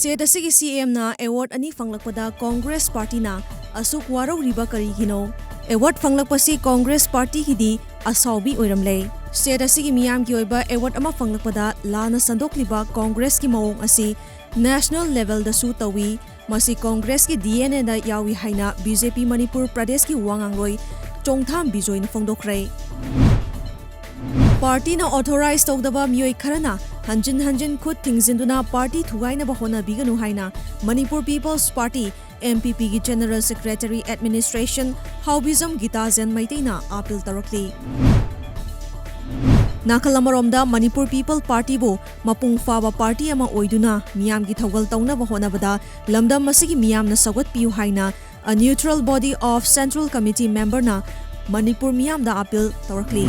State asigi CM na award ani fanglakpada Congress Party na asuk warau riba karigino. Award fanglakpasi Congress Party hidi asaubi oiramle. State asigi miyam ki oiba award ama fanglakpada lana sandokliba Congress ki maong asi national level da su tawi. Masi Congress ki DNA da yawi haina BJP Manipur Pradesh ki wangangroi chongtham bijoin fongdokre. Party na authorized tawdaba miyoi kharana hanjin khut thingzinduna party thugaina ba hona biganu haina Manipur People's Party MPP ki General Secretary Administration Haubizam Gita Zen Maiteina appeal tarakli. Nakalamaromda Manipur People Party bu mapung faba party ama oiduna miyam gi thawal tawna ba hona bada lamdam masigi miyam na sagat piu haina a neutral body of Central Committee member na Manipur miyam da appeal tarakli.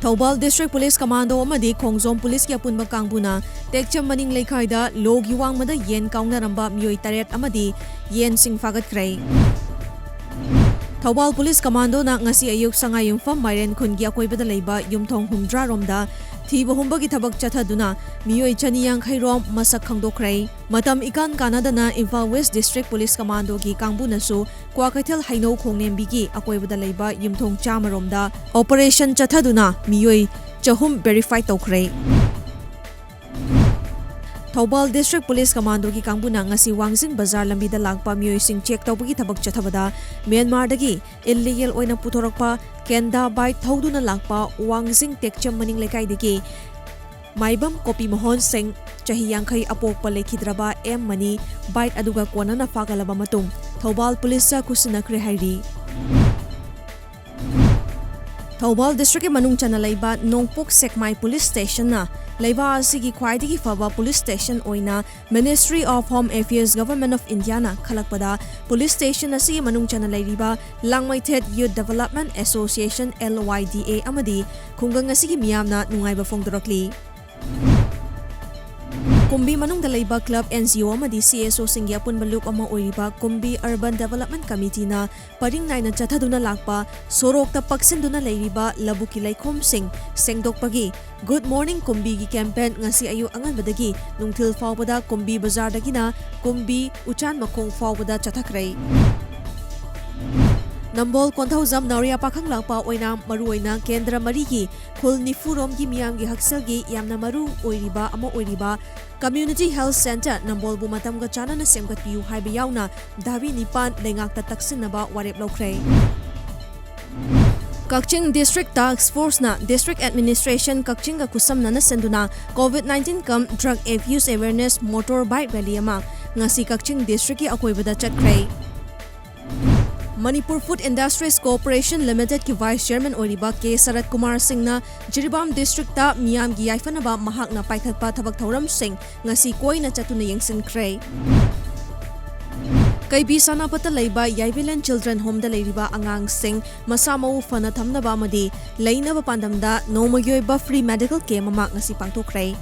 Thobal District Police Commando amadi Khongjom Police ki apunba kangbuna tekcham maning lekhaida log yuwang mada yen kaungna ramba miyoi taret amadi yen sing fagat krai. Thobal Police Commando na ngasi ayuk sanga yumfam Mairen khungi akoibada leiba yumthong humdra romda thiba humba gi thabak chathaduna miyoi chaniyang khairom masak khangdokrai. Matam ikan Canada Imphal West District Police Commando ki kangbuna su Kwakaithal Haino Khongnembi ki akoibada leiba yumthong chamaromda operation chathaduna miyoi chahum verify tokrai. Thobal District Police Commando ki kangbuna ngasi Wangjing Bazar lambida lagpa miyoi sing check tawbagi thabak chathabada Myanmar dagi illegal oina putorakpa kenda bite thoduna lagpa Wangjing tekcham maning lekai dagi Maibam Kopi Mohon Singh chahi yankhai apokpa lekhidraba M Mani bite aduga konana fagalaba matung Thobal Police sa kusinakre hairi. Thobal District manung chana leiba Nongpok Sekmai Police Station na leiba asigi khwaidagi faba police station oina Ministry of Home Affairs Government of India na khalakpada police station asigi manung chana leiriba Langmaithet Youth Development Association LYDA amadi khungang asigi miyamna nungaiba fongdorakli. Kumbi manung dalaiba club NGO amadi CSO singya punbaluk ama oiriba Kumbi Urban Development Committee na paring naina chathaduna lakpa sorok ta paksinduna leiriba labuki laikhom sing sengdokpagi Good Morning Kumbi gi campaign ngasi ayu angan badagi nungthil fawbada Kumbi Bazar dagina Kumbi Uchan Makong fawbada chathakrai. Nambol Konthauzam Naria Pakhang Lakpa oina maru oina Kendra Marigi Khul Nifurom gi miyam gi haksel gi yamna maru oiriba ama oiriba Community Health Center Nambol bu matam ga chana na semgat piu haiba yauna dawi nipan lengak ta taksinaba warep lokrai. Kakching District Task Force na District Administration Kakching ga kusam na senduna COVID-19 kam drug abuse awareness motorbike rally ama ngasi Kakching District ki akoibada chatkrai. Manipur Food Industries Corporation Limited ki Vice Chairman Oriba K. Sarat Kumar Singh na Jiribam District ta miyam gi yaifanaba mahak na paikhatpa thabak thauram sing ngasi koi na chatuna yengsin kray. Kaibi sanapata leiba Yaivilan Children Home da leiriba angang sing masamau fana thamnaba amadi leinaba pandamda nomagyoiba free medical care mamak ngasi pangtokray.